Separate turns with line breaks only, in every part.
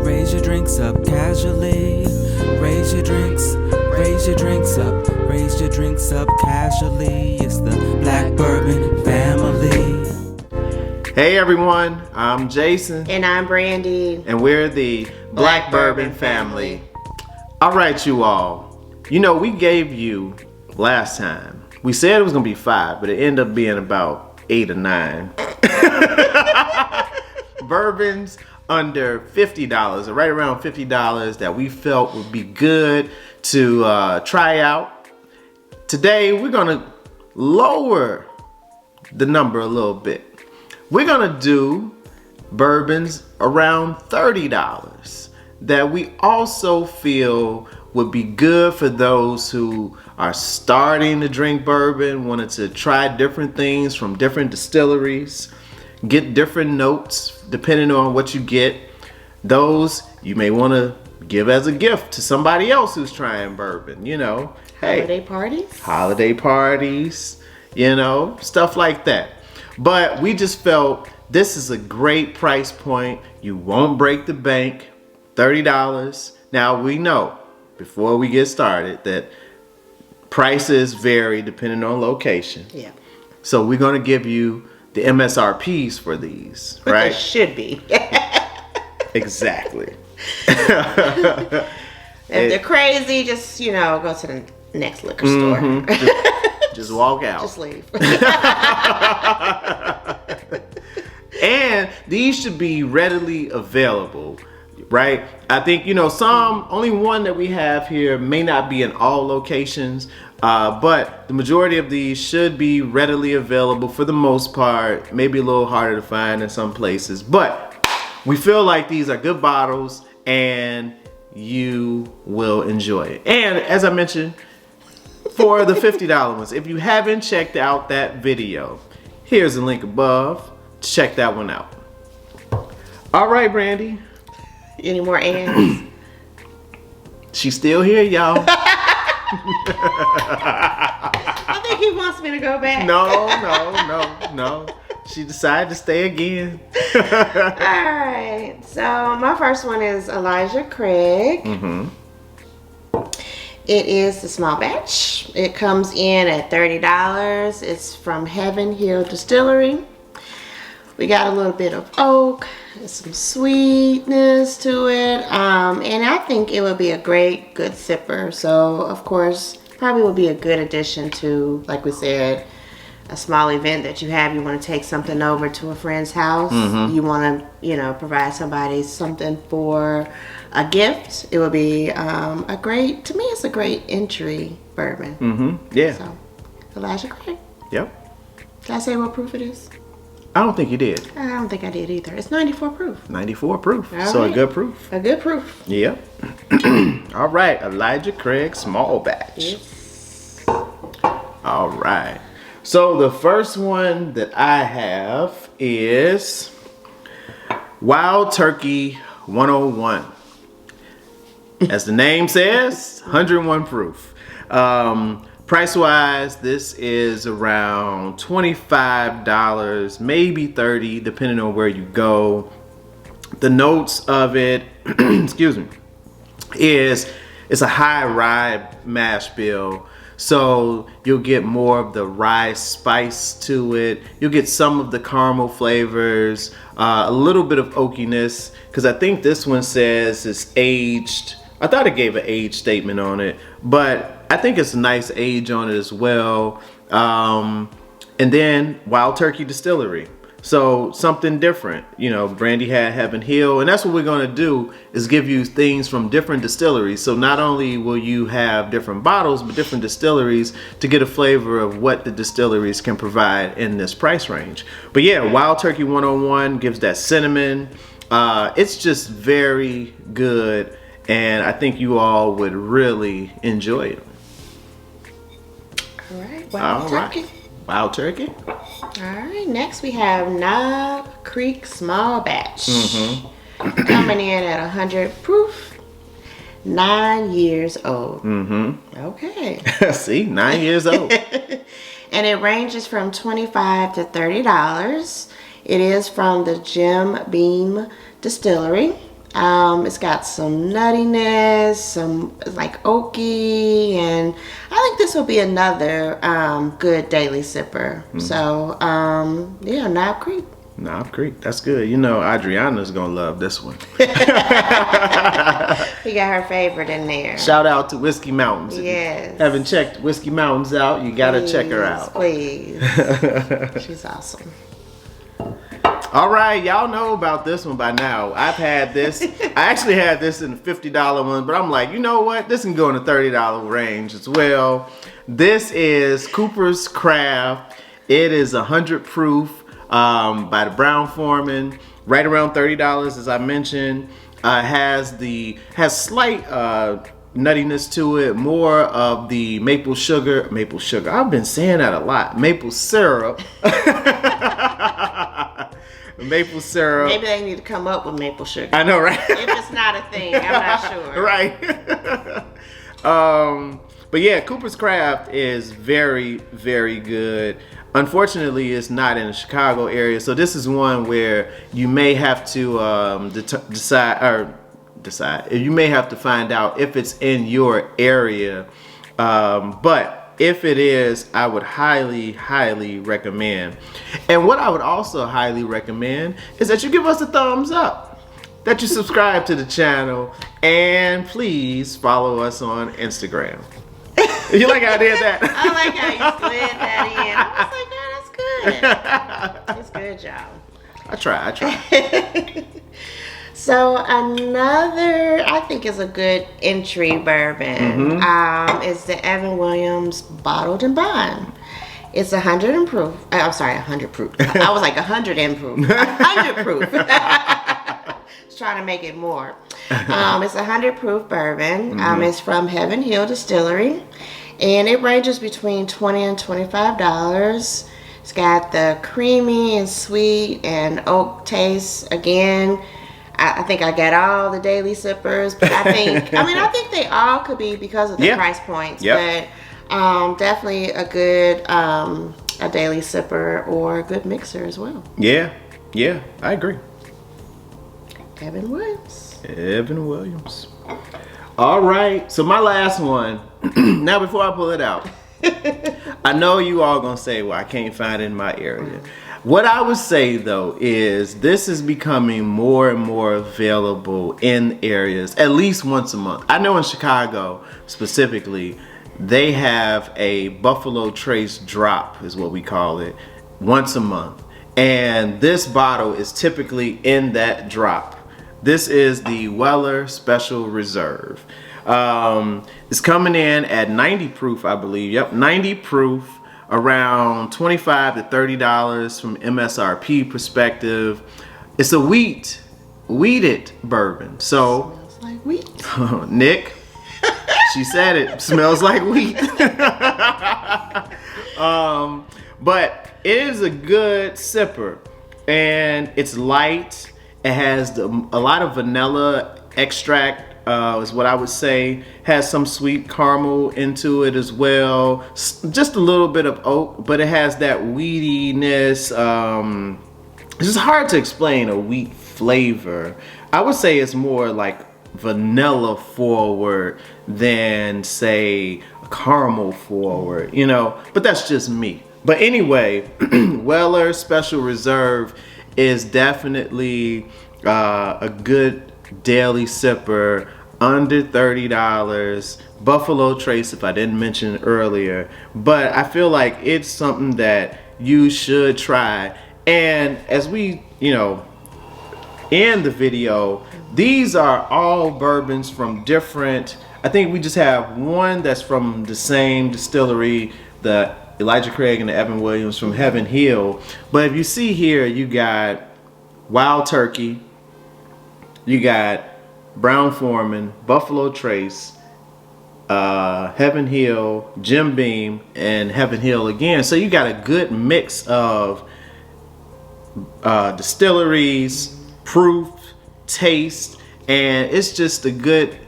Raise your drinks up casually. Raise your drinks up. Raise your drinks up casually. It's the Black Bourbon family.
Hey everyone, I'm Jason.
And I'm Brandy.
And we're the Black Bourbon family. All right, you all. You know, we gave you last time, we said it was going to be 5, but it ended up being about 8 or 9. Bourbons under $50, or right around $50, that we felt would be good to try out. Today, we're going to lower the number a little bit. We're going to do bourbons around $30 that we also feel would be good for those who are starting to drink bourbon, wanted to try different things from different distilleries, get different notes depending on what you get. Those you may want to give as a gift to somebody else who's trying bourbon, you know. Holiday parties, you know, stuff like that. But we just felt this is a great price point. You won't break the bank. $30. Now we know, before we get started, that prices vary depending on location.
Yeah.
So we're going to give you the MSRPs for these,
but
right?
They should be.
Exactly.
If they're crazy, just, you know, go to the next liquor store.
Just walk out.
Just leave.
And these should be readily available, right? I think, you know, only one that we have here may not be in all locations, but the majority of these should be readily available for the most part. Maybe a little harder to find in some places, but we feel like these are good bottles and you will enjoy it. And as I mentioned, for the $50 ones, if you haven't checked out that video, here's the link above. Check that one out. All right, Brandy.
Any more ands?
She's still here, y'all.
I think he wants me to go back.
No. She decided to stay again.
All right. So my first one is Elijah Craig. It is the small batch. It comes in at $30. It's from Heaven Hill Distillery. We got a little bit of oak, some sweetness to it, and I think it would be a good sipper. So, of course, probably would be a good addition to, like we said, a small event that you have. You want to take something over to a friend's house. You want to, you know, provide somebody something for a gift. It would be to me, it's a great entry bourbon.
Yeah.
So, Elijah Craig.
Yep.
Did I say what proof it is?
I don't think you did.
I don't think I did either. It's 94 proof.
94 proof.
All
so
right.
a good proof.
A good proof.
Yep. All right. Elijah Craig small batch.
Yes.
All right. So the first one that I have is Wild Turkey 101. As the name says, 101 proof. Price-wise, this is around $25, maybe $30, depending on where you go. The notes of it, excuse me, it's a high rye mash bill. So you'll get more of the rye spice to it. You'll get some of the caramel flavors, a little bit of oakiness, because I think this one says it's aged. I thought it gave an age statement on it, but I think it's a nice age on it as well. And then Wild Turkey Distillery. So something different. You know, Brandy had Heaven Hill, and that's what we're going to do, is give you things from different distilleries. So not only will you have different bottles, but different distilleries to get a flavor of what the distilleries can provide in this price range. But yeah, Wild Turkey 101 gives that cinnamon. It's just very good, and I think you all would really enjoy it.
All right. Wild Turkey.
Wild Turkey.
All right. Next we have Knob Creek Small Batch. Coming in at 100 proof. 9 years old. Okay.
See, 9 years old.
And it ranges from $25 to $30. It is from the Jim Beam Distillery. It's got some nuttiness, some like oaky, and I think this will be another good daily sipper. So yeah, Knob Creek.
Knob Creek, that's good. You know, Adriana's gonna love this one.
We got her favorite in there.
Shout out to Whiskey Mountains.
Yes.
If you haven't checked Whiskey Mountains out, you gotta check her out.
Please. She's awesome.
All right, y'all know about this one by now. I've had this. I actually had this in the $50 one, but I'm like, you know what? This can go in the $30 range as well. This is Cooper's Craft. It is 100 proof by the Brown Foreman. Right around $30, as I mentioned. Has slight nuttiness to it, more of the maple sugar. I've been saying that a lot. Maple syrup. Maple syrup.
Maybe they need to come up with maple sugar.
I know, right?
If it's not a thing, I'm not sure.
Right. But yeah, Cooper's Craft is very, very good. Unfortunately, it's not in the Chicago area, so this is one where you may have to decide. You may have to find out if it's in your area. But if it is, I would highly, highly recommend. And what I would also highly recommend is that you give us a thumbs up, that you subscribe to the channel, and please follow us on Instagram. You like how I did that?
I like how you slid that in. I was like, oh, that's good. That's good, y'all.
I try.
So another, I think, is a good entry bourbon. Is the Evan Williams Bottled and Bond. It's 100 proof. I'm sorry, 100 proof. I was like 100 and proof. 100 proof. Just trying to make it more. It's 100 proof bourbon. It's from Heaven Hill Distillery, and it ranges between $20 and $25. It's got the creamy and sweet and oak taste again. I think I got all the daily sippers, but I think they all could be because of the price points. But definitely a good a daily sipper or a good mixer as well.
Yeah, I agree.
Evan Williams.
All right, so my last one. Now, before I pull it out, I know you all gonna say, well, I can't find it in my area. What I would say though is this is becoming more and more available in areas at least once a month. I know in Chicago specifically, they have a Buffalo Trace drop, is what we call it, once a month. And this bottle is typically in that drop. This is the Weller Special Reserve. It's coming in at 90 proof, I believe. Yep, 90 proof. Around $25 to $30 from MSRP perspective. It's a wheated bourbon. So
smells like wheat.
Nick, she said it smells like wheat. But it is a good sipper, and it's light. It has a lot of vanilla extract. Is what I would say. Has some sweet caramel into it as well. Just a little bit of oak, but it has that wheatiness. It's just hard to explain a wheat flavor. I would say it's more like vanilla forward than say caramel forward, you know, but that's just me. But anyway, Weller Special Reserve is definitely a good daily sipper, under $30. Buffalo Trace, if I didn't mention it earlier, but I feel like it's something that you should try. And as we, end the video, these are all bourbons from different, I think we just have one that's from the same distillery, the Elijah Craig and the Evan Williams from Heaven Hill. But if you see here, you got Wild Turkey, you got Brown Foreman, Buffalo Trace, Heaven Hill, Jim Beam, and Heaven Hill again. So you got a good mix of distilleries, proof, taste, and it's just a good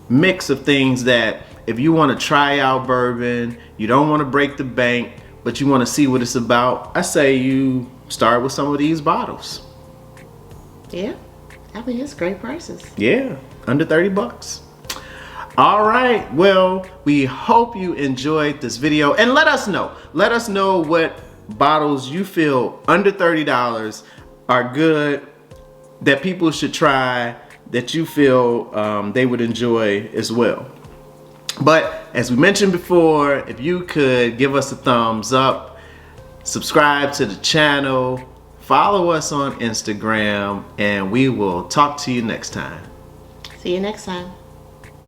mix of things that if you want to try out bourbon, you don't want to break the bank, but you want to see what it's about, I say you start with some of these bottles.
Yeah. I mean, it's great prices.
Yeah, under 30 bucks. All right, well, we hope you enjoyed this video, and let us know what bottles you feel under $30 are good, that people should try, that you feel they would enjoy as well. But as we mentioned before, if you could give us a thumbs up, subscribe to the channel, follow us on Instagram, and we will talk to you next time.
See you next time.